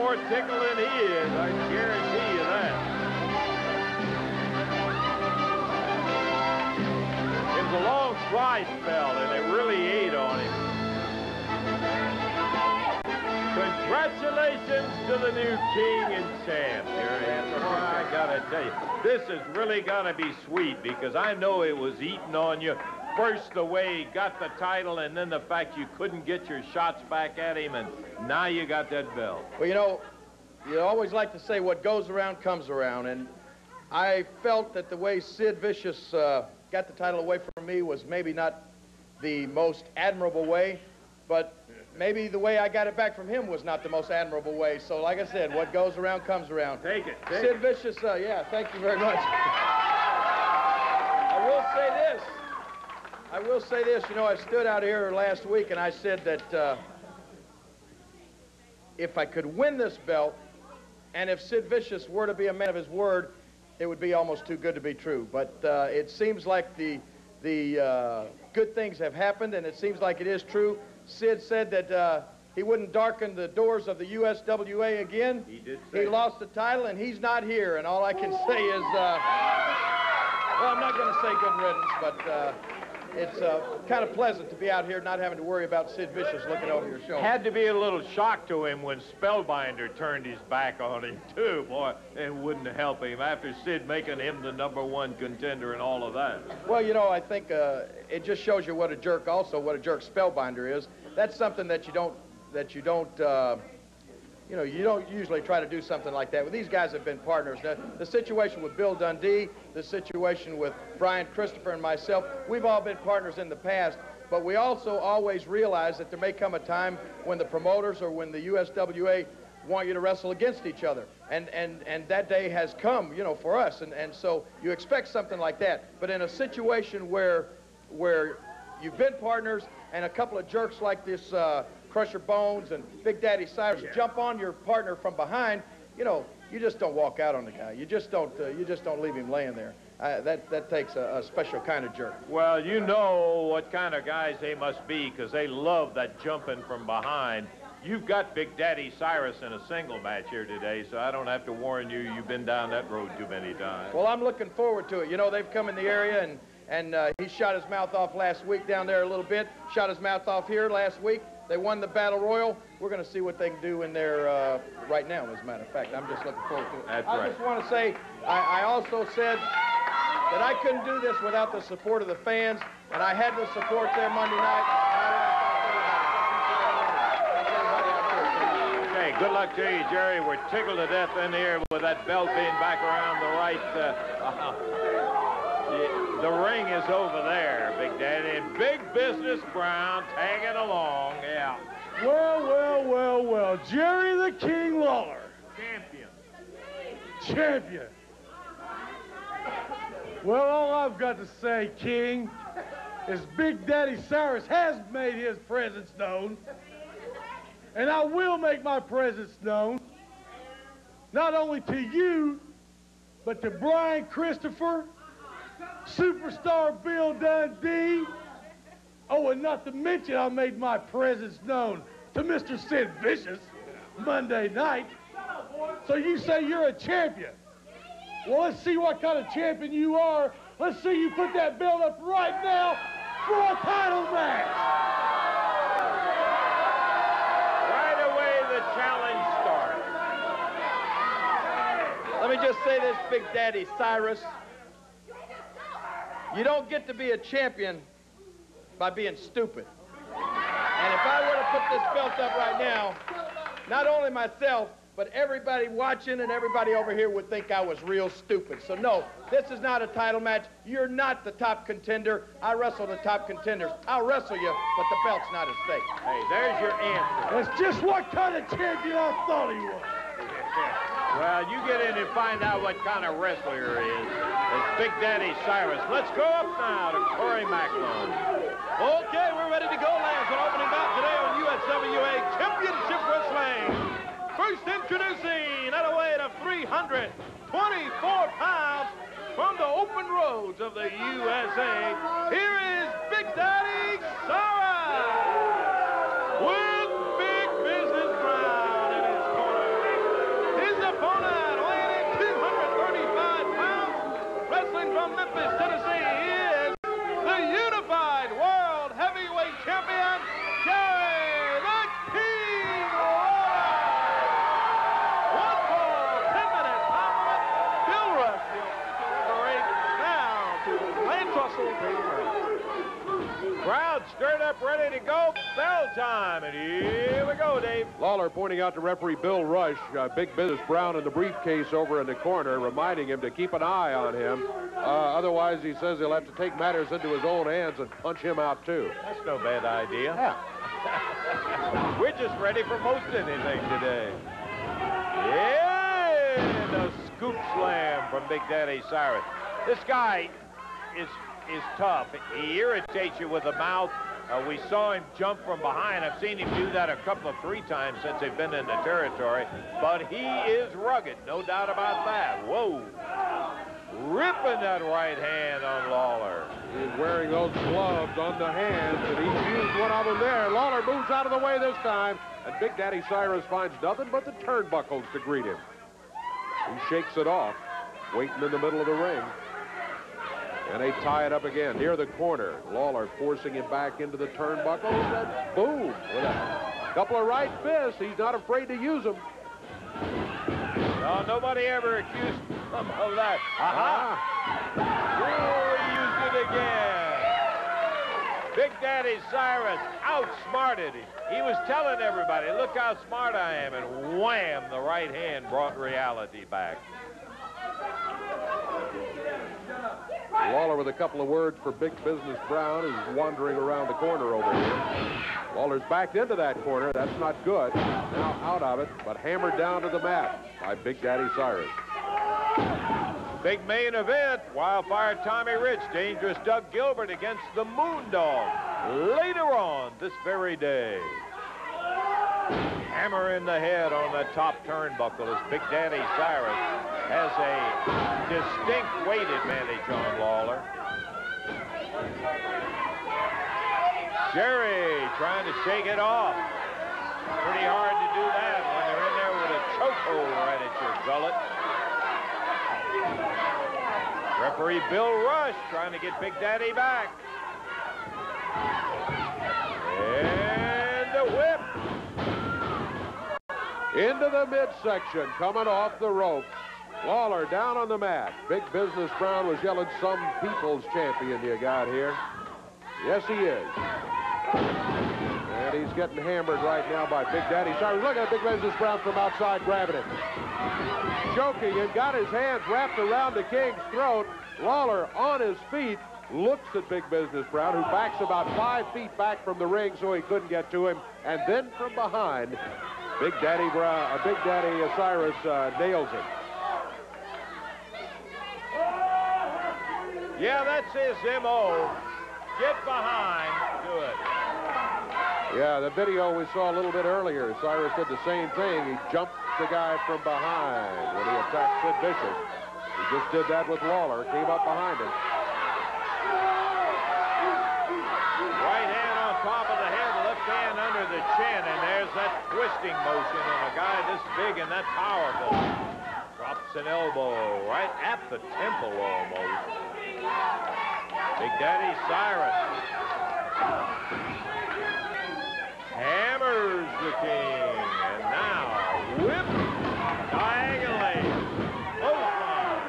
more tickled than he is, I can guarantee you that. It was a long dry spell, and it really ate on him. Congratulations to the new king and champ. I gotta tell you, this is really gonna be sweet because I know it was eating on you. First the way he got the title, and then the fact you couldn't get your shots back at him, and now you got that belt. Well, you know, you always like to say what goes around comes around, and I felt that the way Sid Vicious got the title away from me was maybe not the most admirable way, but maybe the way I got it back from him was not the most admirable way. So, like I said, what goes around comes around. Take it. Sid Vicious, yeah, thank you very much. I will say this, you know, I stood out here last week and I said that if I could win this belt, and if Sid Vicious were to be a man of his word, it would be almost too good to be true. But it seems like the good things have happened, and it seems like it is true. Sid said that he wouldn't darken the doors of the USWA again. He did say he lost the title, and he's not here. And all I can say is, well, I'm not going to say good riddance, but it's kind of pleasant to be out here not having to worry about Sid Vicious looking over your shoulder. Had to be a little shock to him when Spellbinder turned his back on him, too. Boy, it wouldn't help him after Sid making him the #1 contender and all of that. Well, you know, I think it just shows you what a jerk Spellbinder is. That's something that you don't you know, you don't usually try to do something like that. Well, these guys have been partners. The situation with Bill Dundee, the situation with Brian Christopher and myself, we've all been partners in the past, but we also always realize that there may come a time when the promoters or when the USWA want you to wrestle against each other. And that day has come, you know, for us. And so you expect something like that. But in a situation where you've been partners and a couple of jerks like this Crusher Bones and Big Daddy Cyrus jump on your partner from behind, you know, you just don't walk out on the guy. You just don't leave him laying there. That takes a special kind of jerk. Well, you know what kind of guys they must be, because they love that jumping from behind. You've got Big Daddy Cyrus in a single match here today, so I don't have to warn you. You've been down that road too many times. Well, I'm looking forward to it. You know, they've come in the area, and he shot his mouth off last week down there a little bit, shot his mouth off here last week. They won the Battle Royal. We're going to see what they can do in there right now, as a matter of fact. I'm just looking forward to it. That's I just want to say, I also said that I couldn't do this without the support of the fans, and I had the support there Monday night. Okay, good luck to you, Jerry. We're tickled to death in here with that belt being back around the right. The ring is over there, Big Daddy, and Big Business Brown tagging along, yeah. Well, well, well, well, Jerry the King Lawler. Champion. Well, all I've got to say, King, is Big Daddy Cyrus has made his presence known, and I will make my presence known, not only to you, but to Brian Christopher, Superstar Bill Dundee. Oh, and not to mention I made my presence known to Mr. Sid Vicious Monday night. So you say you're a champion. Well, let's see what kind of champion you are. Let's see you put that belt up right now for a title match. Right away, the challenge starts. Let me just say this, Big Daddy Cyrus. You don't get to be a champion by being stupid. And if I were to put this belt up right now, not only myself, but everybody watching and everybody over here would think I was real stupid. So no, this is not a title match. You're not the top contender. I wrestle the top contenders. I'll wrestle you, but the belt's not at stake. Hey, there's your answer. That's just what kind of champion I thought he was. Well, you get in and find out what kind of wrestler he is. It's Big Daddy Cyrus. Let's go up now to Corey Macklin. Okay, we're ready to go, lads. An opening bout today on USWA Championship Wrestling. First introducing at a weight of 324 pounds from the open roads of the USA. Here is Big Daddy Cyrus with Big Business Brown in his corner. And here we go, Dave. Lawler pointing out to referee Bill Rush, Big Business Brown in the briefcase over in the corner, reminding him to keep an eye on him. Otherwise, he says he'll have to take matters into his own hands and punch him out, too. That's no bad idea. Yeah. We're just ready for most anything today. Yeah, the scoop slam from Big Daddy Cyrus. This guy is tough. He irritates you with the mouth. We saw him jump from behind. I've seen him do that a couple of 3 times since they've been in the territory. But he is rugged, no doubt about that. Whoa. Ripping that right hand on Lawler. He's wearing those gloves on the hands, and he's used one of them there. Lawler moves out of the way this time, and Big Daddy Cyrus finds nothing but the turnbuckles to greet him. He shakes it off, waiting in the middle of the ring. And they tie it up again near the corner. Lawler forcing him back into the turnbuckles, and boom, with a couple of right fists. He's not afraid to use them. No, nobody ever accused him of that. Aha! Oh, he used it again. Big Daddy Cyrus outsmarted him. He was telling everybody, look how smart I am, and wham, the right hand brought reality back. Lawler with a couple of words for Big Business Brown, who's wandering around the corner over here. Lawler's backed into that corner. That's not good. Now out of it, but hammered down to the mat by Big Daddy Cyrus. Big main event, Wildfire Tommy Rich, Dangerous Doug Gilbert against the Moondog later on this very day. Hammer in the head on the top turnbuckle as Big Daddy Cyrus has a distinct weight advantage on Lawler. Jerry trying to shake it off. Pretty hard to do that when they're in there with a chokehold right at your gullet. Referee Bill Rush trying to get Big Daddy back. And the whip. Into the midsection, coming off the ropes. Lawler down on the mat. Big Business Brown was yelling, some people's champion you got here. Yes, he is. And he's getting hammered right now by Big Daddy Cyrus. Look at Big Business Brown from outside grabbing him. Choking and got his hands wrapped around the King's throat. Lawler on his feet looks at Big Business Brown, who backs about 5 feet back from the ring so he couldn't get to him. And then from behind, Big Daddy Cyrus nails him. Yeah, that's his M.O. Get behind. Good. Yeah, the video we saw a little bit earlier, Cyrus did the same thing. He jumped the guy from behind when he attacked Sid Vicious. He just did that with Lawler, came up behind him. Right hand on top of the head, left hand under the chin, and there's that twisting motion on a guy this big and that powerful. Drops an elbow right at the temple almost. Big Daddy Cyrus hammers the King, and now whip diagonally. Clothesline.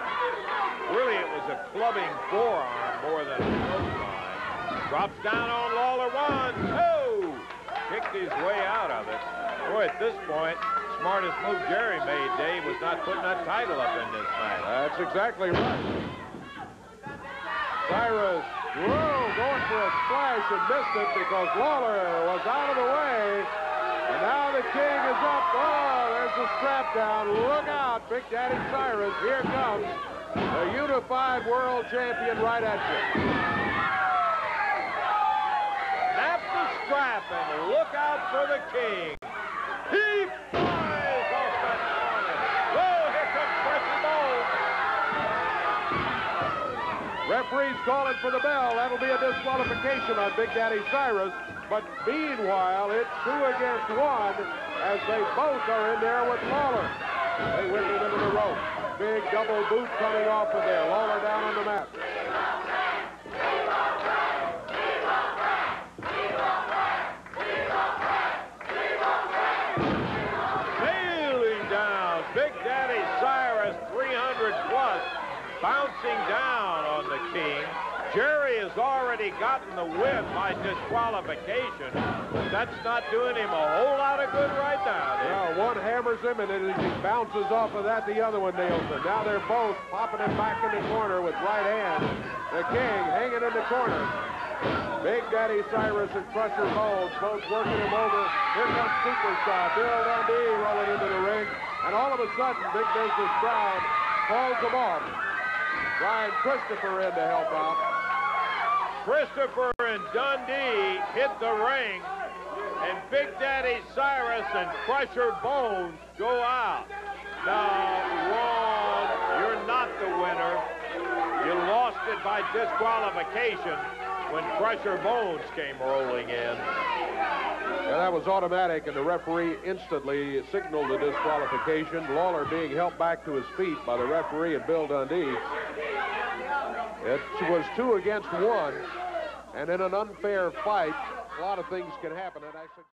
Really, it was a clubbing forearm more than a clothesline. Drops down on Lawler, 1, 2. Kicked his way out of it. Boy, at this point, smartest move Jerry made, Dave, was not putting that title up in this match. That's exactly right. Cyrus, going for a splash and missed it because Lawler was out of the way. And now the King is up. Oh, there's the strap down. Look out, Big Daddy Cyrus. Here comes the unified world champion right at you. Snap the strap and look out for the King. He flies off that corner. Whoa, here comes Pressy Bowles. Referee's calling for the bell. That'll be a disqualification on Big Daddy Cyrus. But meanwhile, it's 2 against 1 as they both are in there with Lawler. They whip him into the rope. Big double boot coming off of there. Lawler down on the mat. Sailing down. Big Daddy Cyrus, 300 plus, bouncing down on the King. Jerry has already gotten the win by disqualification, but that's not doing him a whole lot of good right now. Well, one hammers him, and then he bounces off of that. The other one nails him. Now they're both popping him back in the corner with right hand. The King hanging in the corner. Big Daddy Cyrus and Crusher Bones both working him over. Here comes Superstar Bill Dundee rolling into the ring. And all of a sudden, Big Business Brown calls him off. Brian Christopher in to help out. Christopher and Dundee hit the ring, and Big Daddy Cyrus and Crusher Bones go out. Now, Ron, you're not the winner. You lost it by disqualification when Crusher Bones came rolling in. Yeah, that was automatic, and the referee instantly signaled the disqualification. Lawler being helped back to his feet by the referee and Bill Dundee. It was 2 against 1, and in an unfair fight, a lot of things can happen. It actually